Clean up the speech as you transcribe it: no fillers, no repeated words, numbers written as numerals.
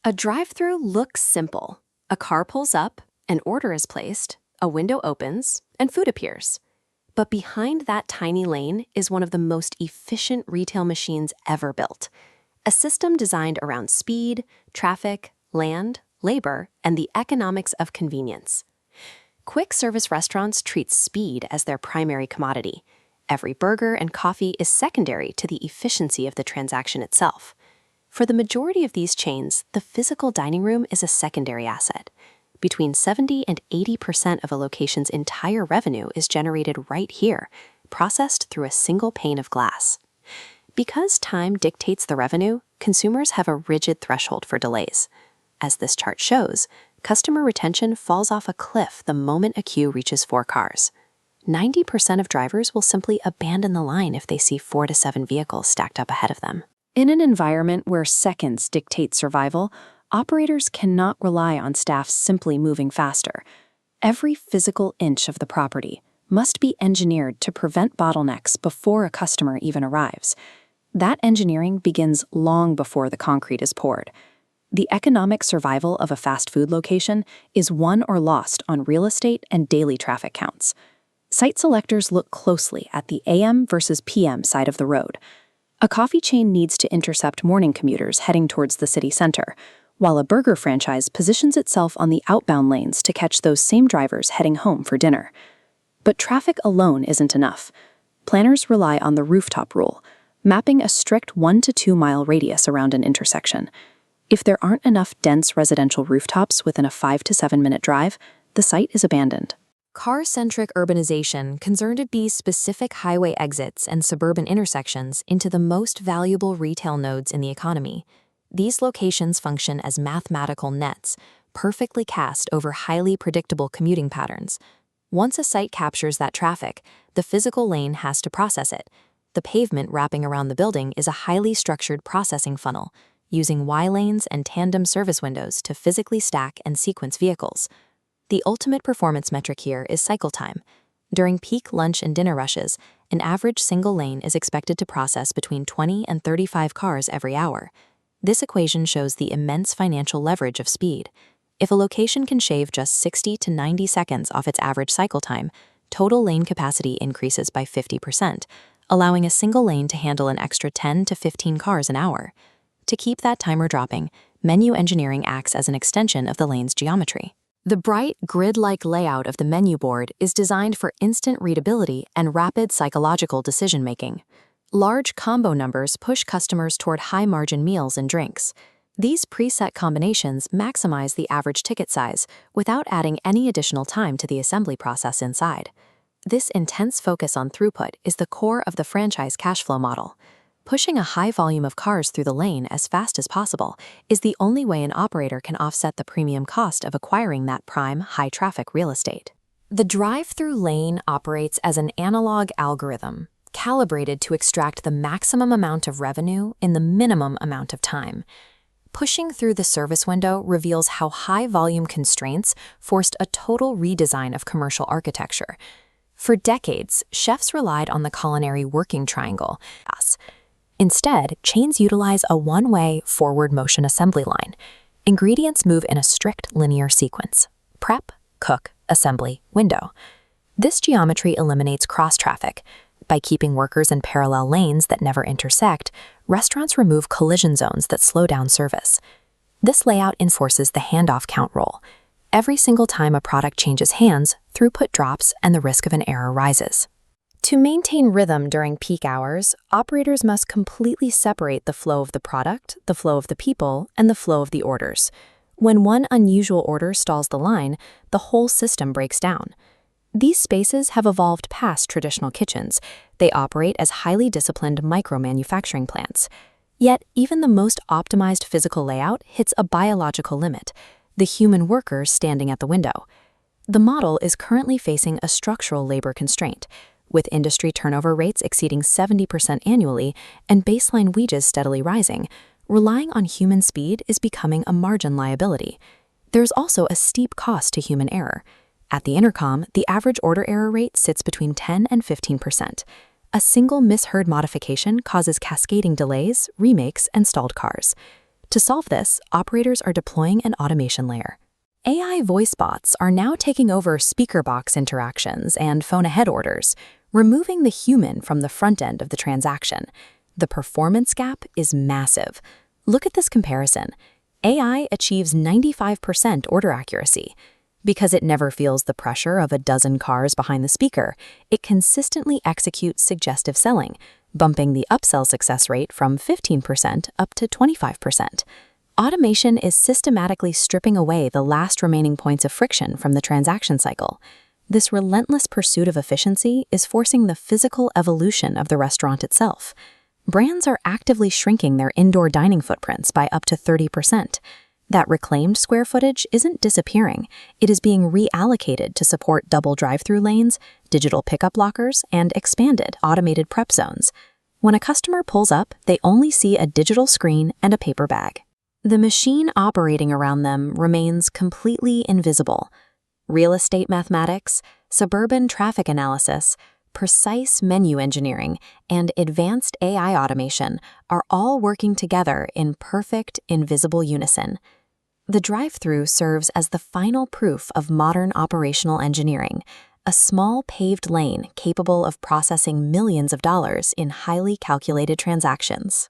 A drive-through looks simple. A car pulls up, an order is placed, a window opens, and food appears. But behind that tiny lane is one of the most efficient retail machines ever built. A system designed around speed, traffic, land, labor, and the economics of convenience. Quick service restaurants treat speed as their primary commodity. Every burger and coffee is secondary to the efficiency of the transaction itself. For the majority of these chains, the physical dining room is a secondary asset. Between 70% and 80% of a location's entire revenue is generated right here, processed through a single pane of glass. Because time dictates the revenue, consumers have a rigid threshold for delays. As this chart shows, customer retention falls off a cliff the moment a queue reaches 4 cars. 90% of drivers will simply abandon the line if they see 4 to 7 vehicles stacked up ahead of them. In an environment where seconds dictate survival, operators cannot rely on staff simply moving faster. Every physical inch of the property must be engineered to prevent bottlenecks before a customer even arrives. That engineering begins long before the concrete is poured. The economic survival of a fast food location is won or lost on real estate and daily traffic counts. Site selectors look closely at the AM versus PM side of the road. A coffee chain needs to intercept morning commuters heading towards the city center, while a burger franchise positions itself on the outbound lanes to catch those same drivers heading home for dinner. But traffic alone isn't enough. Planners rely on the rooftop rule, mapping a strict 1 to 2 mile radius around an intersection. If there aren't enough dense residential rooftops within a 5 to 7 minute drive, the site is abandoned. Car-centric urbanization concerted specific highway exits and suburban intersections into the most valuable retail nodes in the economy. These locations function as mathematical nets, perfectly cast over highly predictable commuting patterns. Once a site captures that traffic, the physical lane has to process it. The pavement wrapping around the building is a highly structured processing funnel, using Y lanes and tandem service windows to physically stack and sequence vehicles. The ultimate performance metric here is cycle time. During peak lunch and dinner rushes, an average single lane is expected to process between 20 and 35 cars every hour. This equation shows the immense financial leverage of speed. If a location can shave just 60 to 90 seconds off its average cycle time, total lane capacity increases by 50%, allowing a single lane to handle an extra 10 to 15 cars an hour. To keep that timer dropping, menu engineering acts as an extension of the lane's geometry. The bright, grid-like layout of the menu board is designed for instant readability and rapid psychological decision-making. Large combo numbers push customers toward high-margin meals and drinks. These preset combinations maximize the average ticket size without adding any additional time to the assembly process inside. This intense focus on throughput is the core of the franchise cash flow model. Pushing a high volume of cars through the lane as fast as possible is the only way an operator can offset the premium cost of acquiring that prime, high-traffic real estate. The drive-through lane operates as an analog algorithm, calibrated to extract the maximum amount of revenue in the minimum amount of time. Pushing through the service window reveals how high-volume constraints forced a total redesign of commercial architecture. For decades, chefs relied on the culinary working triangle. Instead, chains utilize a one-way forward motion assembly line. Ingredients move in a strict linear sequence: prep, cook, assembly, window. This geometry eliminates cross-traffic. By keeping workers in parallel lanes that never intersect, restaurants remove collision zones that slow down service. This layout enforces the handoff count rule. Every single time a product changes hands, throughput drops and the risk of an error rises. To maintain rhythm during peak hours, operators must completely separate the flow of the product, the flow of the people, and the flow of the orders. When one unusual order stalls the line, the whole system breaks down. These spaces have evolved past traditional kitchens. They operate as highly disciplined micro-manufacturing plants. Yet, even the most optimized physical layout hits a biological limit: the human worker standing at the window. The model is currently facing a structural labor constraint. With industry turnover rates exceeding 70% annually and baseline wages steadily rising, relying on human speed is becoming a margin liability. There's also a steep cost to human error. At the intercom, the average order error rate sits between 10 and 15%. A single misheard modification causes cascading delays, remakes, and stalled cars. To solve this, operators are deploying an automation layer. AI voice bots are now taking over speaker box interactions and phone-ahead orders, removing the human from the front end of the transaction. The performance gap is massive. Look at this comparison. AI achieves 95% order accuracy. Because it never feels the pressure of a dozen cars behind the speaker, it consistently executes suggestive selling, bumping the upsell success rate from 15% up to 25%. Automation is systematically stripping away the last remaining points of friction from the transaction cycle. This relentless pursuit of efficiency is forcing the physical evolution of the restaurant itself. Brands are actively shrinking their indoor dining footprints by up to 30%. That reclaimed square footage isn't disappearing. It is being reallocated to support double drive-thru lanes, digital pickup lockers, and expanded automated prep zones. When a customer pulls up, they only see a digital screen and a paper bag. The machine operating around them remains completely invisible. Real estate mathematics, suburban traffic analysis, precise menu engineering, and advanced AI automation are all working together in perfect, invisible unison. The drive-thru serves as the final proof of modern operational engineering, a small paved lane capable of processing millions of dollars in highly calculated transactions.